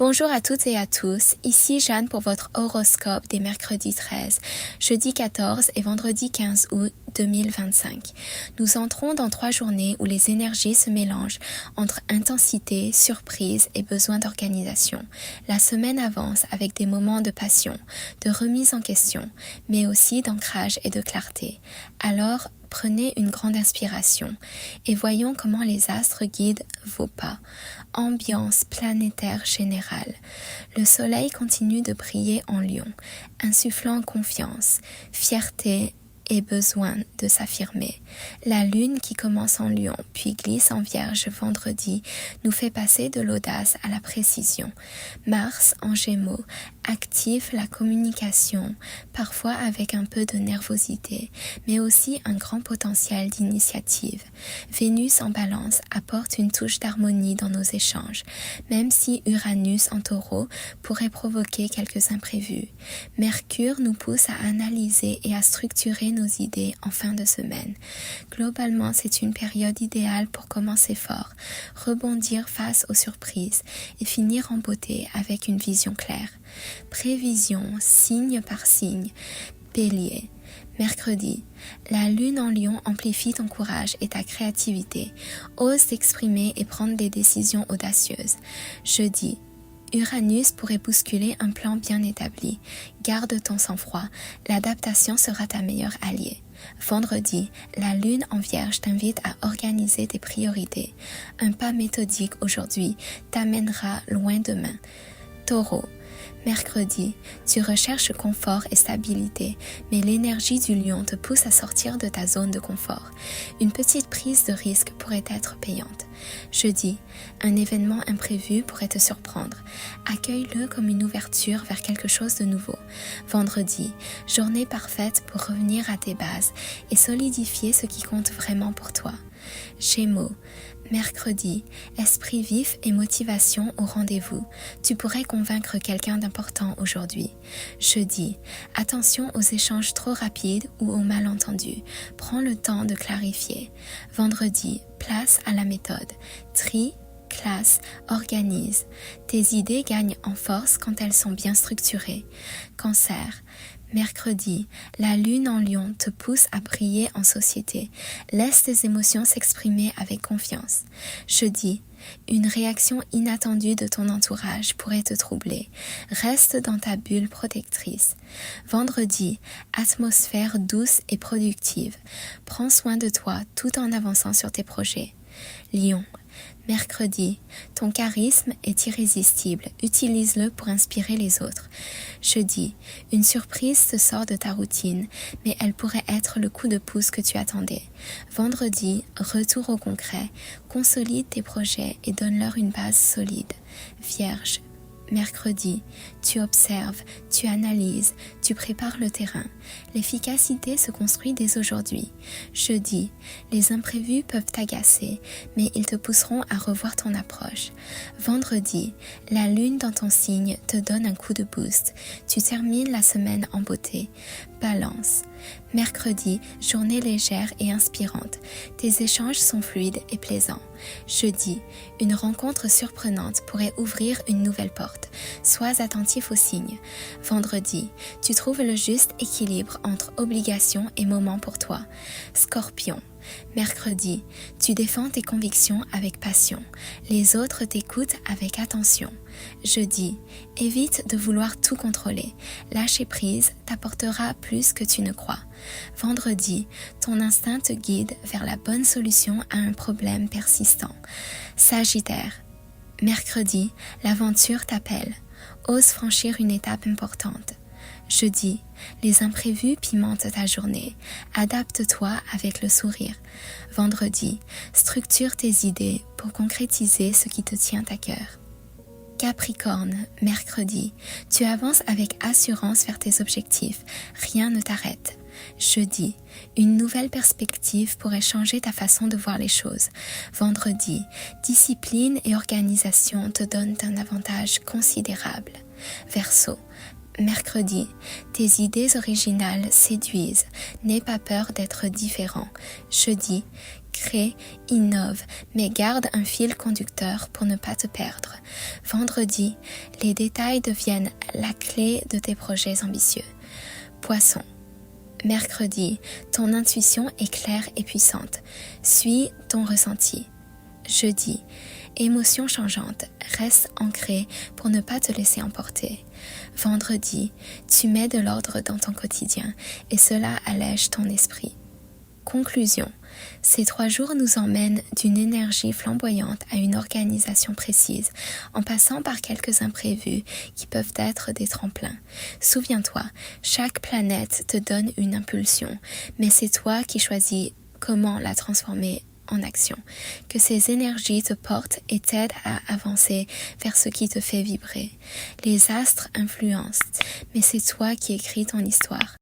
Bonjour à toutes et à tous, ici Jeanne pour votre horoscope des mercredis 13, jeudi 14 et vendredi 15 août 2025. Nous entrons dans 3 journées où les énergies se mélangent entre intensité, surprise et besoin d'organisation. La semaine avance avec des moments de passion, de remise en question, mais aussi d'ancrage et de clarté. Alors, prenez une grande inspiration et voyons comment les astres guident vos pas. Ambiance planétaire générale. Le soleil continue de briller en Lion, insufflant confiance, fierté et besoin de s'affirmer. La lune qui commence en Lion puis glisse en Vierge vendredi nous fait passer de l'audace à la précision. Mars en Gémeaux active la communication, parfois avec un peu de nervosité, mais aussi un grand potentiel d'initiative. Vénus en Balance apporte une touche d'harmonie dans nos échanges, même si Uranus en Taureau pourrait provoquer quelques imprévus. Mercure nous pousse à analyser et à structurer nos idées en fin de semaine. Globalement, c'est une période idéale pour commencer fort, rebondir face aux surprises et finir en beauté avec une vision claire. Prévision, signe par signe. Bélier. Mercredi, la lune en Lion amplifie ton courage et ta créativité. Ose t'exprimer et prendre des décisions audacieuses. Jeudi, Uranus pourrait bousculer un plan bien établi. Garde ton sang-froid, l'adaptation sera ta meilleure alliée. Vendredi, la lune en Vierge t'invite à organiser tes priorités. Un pas méthodique aujourd'hui t'amènera loin demain. Taureau. Mercredi, tu recherches confort et stabilité, mais l'énergie du lion te pousse à sortir de ta zone de confort. Une petite prise de risque pourrait être payante. Jeudi, un événement imprévu pourrait te surprendre. Accueille-le comme une ouverture vers quelque chose de nouveau. Vendredi, journée parfaite pour revenir à tes bases et solidifier ce qui compte vraiment pour toi. Gémeaux. Mercredi, esprit vif et motivation au rendez-vous. Tu pourrais convaincre quelqu'un d'important aujourd'hui. Jeudi, attention aux échanges trop rapides ou aux malentendus. Prends le temps de clarifier. Vendredi, place à la méthode. Tri, classe, organise. Tes idées gagnent en force quand elles sont bien structurées. Cancer. Mercredi, la lune en Lion te pousse à briller en société. Laisse tes émotions s'exprimer avec confiance. Jeudi, une réaction inattendue de ton entourage pourrait te troubler. Reste dans ta bulle protectrice. Vendredi, atmosphère douce et productive. Prends soin de toi tout en avançant sur tes projets. Lion. Mercredi, ton charisme est irrésistible, utilise-le pour inspirer les autres. Jeudi, une surprise te sort de ta routine, mais elle pourrait être le coup de pouce que tu attendais. Vendredi, retour au concret, consolide tes projets et donne-leur une base solide. Vierge. Mercredi, tu observes, tu analyses, tu prépares le terrain. L'efficacité se construit dès aujourd'hui. Jeudi, les imprévus peuvent t'agacer, mais ils te pousseront à revoir ton approche. Vendredi, la lune dans ton signe te donne un coup de boost. Tu termines la semaine en beauté. Balance. Mercredi, journée légère et inspirante. Tes échanges sont fluides et plaisants. Jeudi, une rencontre surprenante pourrait ouvrir une nouvelle porte. Sois attentif aux signes. Vendredi, tu trouves le juste équilibre entre obligation et moment pour toi. Scorpion. Mercredi, tu défends tes convictions avec passion. Les autres t'écoutent avec attention. Jeudi, évite de vouloir tout contrôler. Lâcher prise t'apportera plus que tu ne crois. Vendredi, ton instinct te guide vers la bonne solution à un problème persistant. Sagittaire. Mercredi, l'aventure t'appelle. Ose franchir une étape importante. Jeudi, les imprévus pimentent ta journée. Adapte-toi avec le sourire. Vendredi, structure tes idées pour concrétiser ce qui te tient à cœur. Capricorne, mercredi, tu avances avec assurance vers tes objectifs. Rien ne t'arrête. Jeudi, une nouvelle perspective pourrait changer ta façon de voir les choses. Vendredi, discipline et organisation te donnent un avantage considérable. Verseau, mercredi, tes idées originales séduisent. N'aie pas peur d'être différent. Jeudi, crée, innove, mais garde un fil conducteur pour ne pas te perdre. Vendredi, les détails deviennent la clé de tes projets ambitieux. Poisson. Mercredi, ton intuition est claire et puissante. Suis ton ressenti. Jeudi, émotions changeantes, reste ancré pour ne pas te laisser emporter. Vendredi, tu mets de l'ordre dans ton quotidien et cela allège ton esprit. Conclusion. Ces 3 jours nous emmènent d'une énergie flamboyante à une organisation précise, en passant par quelques imprévus qui peuvent être des tremplins. Souviens-toi, chaque planète te donne une impulsion, mais c'est toi qui choisis comment la transformer en action. Que ces énergies te portent et t'aident à avancer vers ce qui te fait vibrer. Les astres influencent, mais c'est toi qui écris ton histoire.